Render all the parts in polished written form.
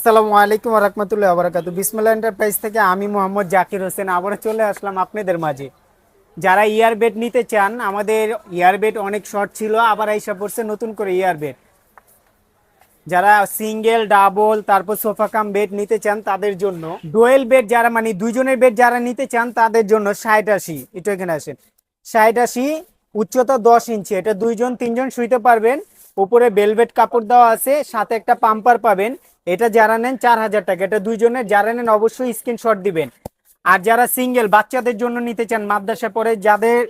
আসসালামু আলাইকুম ওয়া রাহমাতুল্লাহি ওয়া বারাকাতুহু। বিসমিল্লাহ এন্টারপ্রাইজ থেকে আমি মোহাম্মদ জাকির হোসেন আবারও চলে আসলাম আপনাদের মাঝে। যারা ইয়ারবেড নিতে চান, আমাদের ইয়ারবেড অনেক শর্ট ছিল, আবার আইসা পড়ছে নতুন করে ইয়ারবেড। যারা সিঙ্গেল ডাবল তারপর সোফা কাম বেড নিতে চান তাদের জন্য, ডুয়েল বেড যারা মানে দুইজনের বেড যারা নিতে চান তাদের জন্য 60-80, এটা এখানে আসেন, 60-80, উচ্চতা 10 ইঞ্চি, এটা দুইজন তিনজন শুইতে পারবেন। উপরে বেলভেট কাপড় দেওয়া আছে, সাথে একটা পাম্পার পাবেন। এটা যারা নেন 4000 টাকা, এটা দুইজনের, যারা নেন অবশ্যই স্ক্রিনশট দিবেন। আর যারা সিঙ্গেল বাচ্চাদের জন্য নিতে চান, মাদ্রাসা পড়ে যাদের,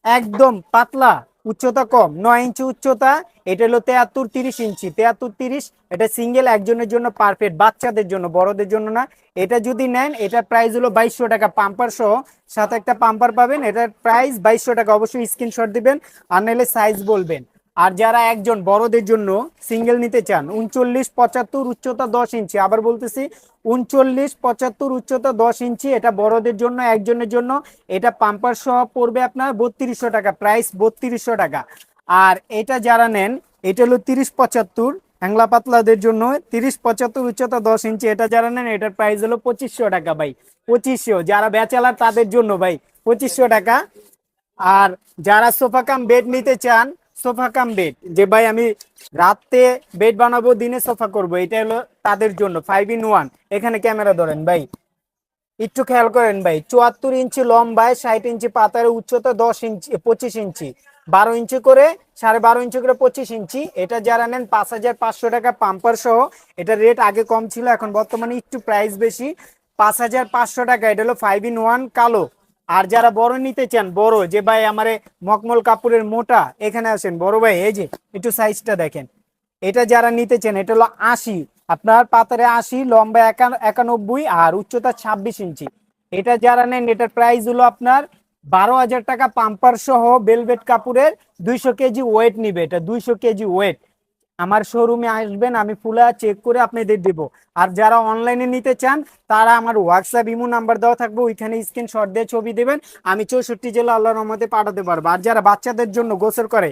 একদম পাতলা, উচ্চতা কম, 9 ইঞ্চি উচ্চতা, এটা হলো 73-30 ইঞ্চি, 73-30, এটা সিঙ্গেল একজনের জন্য পারফেক্ট, বাচ্চাদের জন্য, বড়দের জন্য না। এটা যদি নেন, এটার প্রাইস হলো 2200 টাকা, পাম্পার সহ, সাথে একটা পাম্পার পাবেন। এটার প্রাইস 2200 টাকা, অবশ্যই স্ক্রিনশট দিবেন আর নাহলে সাইজ বলবেন। আর যারা একজন বড়দের জন্য সিঙ্গেল নিতে চান, 39-75 উচ্চতা 10 ইঞ্চি, আবার বলতেছি 39-75 উচ্চতা 10 ইঞ্চি, এটা বড়দের জন্য একজনের জন্য। এটা পাম্পার সহ পড়বে আপনার 3200 টাকা, প্রাইস 3200 টাকা। আর এটা যারা নেন, এটা হলো 30-75, হ্যাংলা পাতলাদের জন্য 30-75 উচ্চতা 10 ইঞ্চি, এটা যারা নেন এটার প্রাইস হলো 2500 টাকা ভাই, 2500। যারা ব্যাচেলার তাদের জন্য ভাই 2500 টাকা। আর যারা সোফা কাম বেড নিতে চান, সোফা কাম বেড, যে ভাই আমি রাতে বেড বানাবো দিনে সোফা করব, এটা হলো তাদের জন্য 5 in 1। এখানে ক্যামেরা ধরেন ভাই, একটু খেয়াল করেন ভাই, 74 ইঞ্চি লম্বায়, 60 ইঞ্চি পাতার, উচ্চতা 10 ইঞ্চি, 25 ইঞ্চি, 12 ইঞ্চি করে, 12.5 ইঞ্চি করে, 25 ইঞ্চি। এটা যারা নেন 5500 টাকা পাম্পার সহ। এটা রেট আগে কম ছিল, এখন বর্তমানে একটু প্রাইস বেশি, 5500 টাকা। এটা হলো 5 in 1 কালো। আর যারা বড় নিতে চান, বড়, যে ভাই আমারে মখমল কাপড়ের মোটা, এখানে আসেন বড় ভাই, এই যে একটু সাইজটা দেখেন। এটা যারা নিতে চান, এটা হলো 80, আপনার পাতারে 80, লম্বা 91 আর উচ্চতা 26 ইঞ্চি। এটা যারা নেন এটার প্রাইস হলো আপনার 12,000 টাকা, পাম্পার সহ, বেলভেট কাপড়ের, 200 কেজি ওয়েট নিবে, এটা 200 কেজি ওয়েট। আমার শোরুমে আসবেন, আমি ফুলা চেক করে আপনাদের দেব। আর যারা অনলাইনে নিতে চান, তারা আমার হোয়াটসঅ্যাপ ইমো নাম্বার দেওয়া থাকবে, ওইখানে স্ক্রিনশট দিয়ে ছবি দেবেন, আমি 64 জেলা আল্লাহর রহমতে পাঠাতে পারবো। আর যারা বাচ্চাদের জন্য গোসল করে,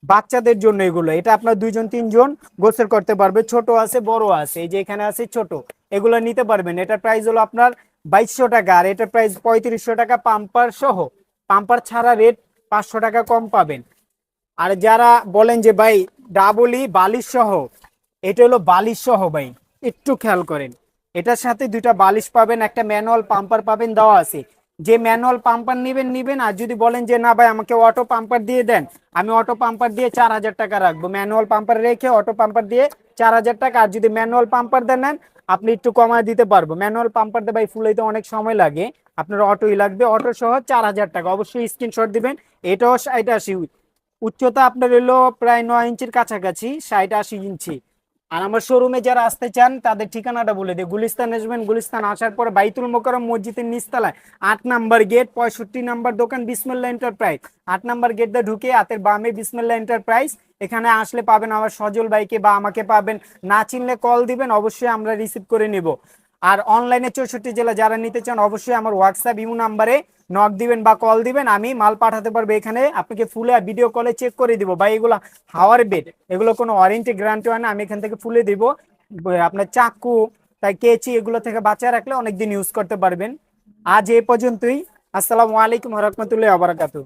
বাচ্চাদের জন্য এগুলো, এটা আপনার দুইজন তিনজন গোসল করতে পারবে, ছোট আছে বড় আছে, এই যে এখানে আছে ছোট, এগুলো নিতে পারবেন। এটার প্রাইস হলো আপনার 2200 টাকা, আর এটার প্রাইস 3500 টাকা পাম্পার সহ। পাম্পার ছাড়া রেট 500 টাকা কম পাবেন। আর যারা বলেন যে ভাই ডাবলি বালিশ সহ, এটা হলো বালিশ সহ ভাই, একটু খেয়াল করেন, এটার সাথে দুইটা বালিশ পাবেন, একটা ম্যানুয়াল পাম্পার পাবেন, দেওয়া আছে। যে ম্যানুয়াল পাম্পার নিবেন নিবেন, আর যদি বলেন যে না ভাই আমাকে অটো পাম্পার দিয়ে দেন, আমি অটো পাম্পার দিয়ে 4000 টাকা রাখবো, ম্যানুয়াল পাম্পার রেখে অটো পাম্পার দিয়ে 4000 টাকা। আর যদি ম্যানুয়াল পাম্পার দেন নেন, আপনি একটু কমায় দিতে পারবো। ম্যানুয়াল পাম্পার দিয়ে ভাই ফুলাইতে অনেক সময় লাগে, আপনার অটোই লাগবে, অটো সহ 4000 টাকা, অবশ্যই স্ক্রিনশট দিবেন। এটাও 60-80, উচ্চতা আপনার হলো প্রায় 9 ইঞ্চির কাছাকাছি, 60-80 ইঞ্চি। আর আমার শোরুমে যারা আসতে চান তাদের ঠিকানাটা বলে দিই, গুলিস্তান আসবেন, গুলিস্তান আসার পরে বাইতুল মোকাররম মসজিদের নিচতলায় 8 নাম্বার গেট, 65 নাম্বার দোকান, বিসমিল্লাহ এন্টারপ্রাইজ। 8 নাম্বার গেট দিয়ে ঢুকে হাতের বামে বিসমিল্লাহ এন্টারপ্রাইজ, এখানে আসলে পাবেন আমার সজল ভাইকে বা আমাকে পাবেন। না চিনলে কল দিবেন, অবশ্যই আমরা রিসিভ করে নিব। আর অনলাইনে 64 জেলা যারা নিতে চান, অবশ্যই আমার হোয়াটসঅ্যাপ ইমো নাম্বারে নক দিবেন বা কল দিবেন, আমি মাল পাঠাতে পারবো। এখানে আপনাকে ফুলে ভিডিও কলে চেক করে দিব ভাই, এগুলো হাওয়ার বেড, এগুলো কোনো ওয়ারেন্টি গ্যারান্টি হয় না, আমি এখান থেকে ফুলে দিব। আপনার চাকু, তাই কেচি, এগুলো থেকে বাঁচিয়ে রাখলে অনেকদিন ইউজ করতে পারবেন। আজ এ পর্যন্তই। আসসালামু আলাইকুম ওয়া রাহমাতুল্লাহি ওয়া বারাকাতুহু।